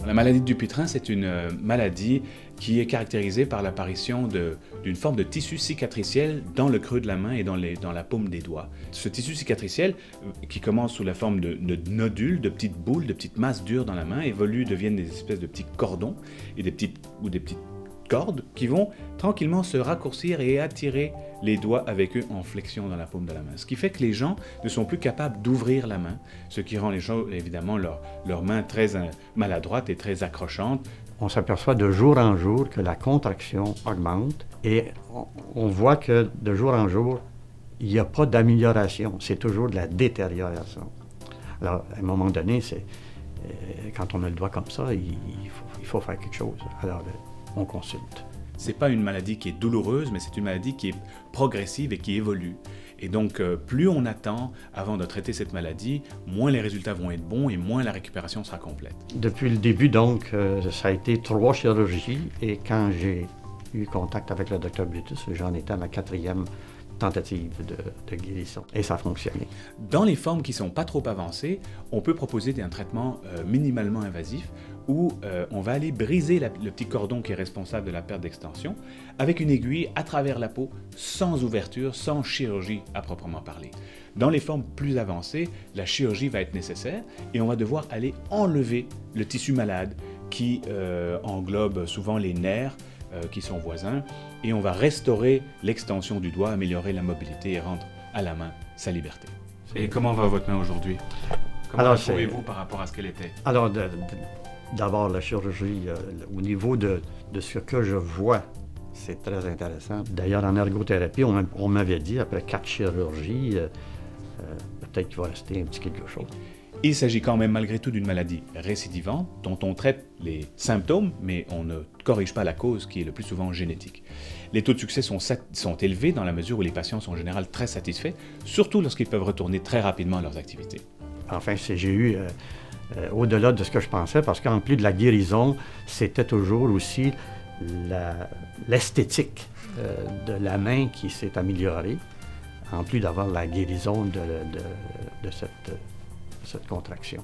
La maladie de Dupuytren, c'est une maladie qui est caractérisée par l'apparition d'une forme de tissu cicatriciel dans le creux de la main et dans la paume des doigts. Ce tissu cicatriciel, qui commence sous la forme de nodules, de petites boules, de petites masses dures dans la main, évolue, deviennent des espèces de petits cordons et des petites cordes qui vont tranquillement se raccourcir et attirer les doigts avec eux en flexion dans la paume de la main. Ce qui fait que les gens ne sont plus capables d'ouvrir la main, ce qui rend les gens, évidemment, leur main très maladroite et très accrochante. On s'aperçoit de jour en jour que la contraction augmente et on voit que de jour en jour, il n'y a pas d'amélioration, c'est toujours de la détérioration. Alors, à un moment donné, quand on a le doigt comme ça, il faut faire quelque chose. Alors, on consulte. C'est pas une maladie qui est douloureuse, mais c'est une maladie qui est progressive et qui évolue. Et donc, plus on attend avant de traiter cette maladie, moins les résultats vont être bons et moins la récupération sera complète. Depuis le début, donc, ça a été 3 chirurgies. Et quand j'ai eu contact avec le Dr Brutus, j'en étais à ma 4e tentative de guérison. Et ça a fonctionné. Dans les formes qui ne sont pas trop avancées, on peut proposer un traitement minimalement invasif où on va aller briser le petit cordon qui est responsable de la perte d'extension avec une aiguille à travers la peau, sans ouverture, sans chirurgie à proprement parler. Dans les formes plus avancées, la chirurgie va être nécessaire et on va devoir aller enlever le tissu malade qui englobe souvent les nerfs qui sont voisins, et on va restaurer l'extension du doigt, améliorer la mobilité et rendre à la main sa liberté. Et comment va votre main aujourd'hui? Comment la trouvez-vous par rapport à ce qu'elle était? Alors, d'abord, la chirurgie, au niveau de ce que je vois, c'est très intéressant. D'ailleurs, en ergothérapie, on m'avait dit, après 4 chirurgies, peut-être qu'il va rester un petit quelque chose. Il s'agit quand même malgré tout d'une maladie récidivante dont on traite les symptômes, mais on ne corrige pas la cause qui est le plus souvent génétique. Les taux de succès sont élevés dans la mesure où les patients sont en général très satisfaits, surtout lorsqu'ils peuvent retourner très rapidement à leurs activités. Enfin, j'ai eu au-delà de ce que je pensais, parce qu'en plus de la guérison, c'était toujours aussi l'esthétique de la main qui s'est améliorée, en plus d'avoir la guérison de cette contraction.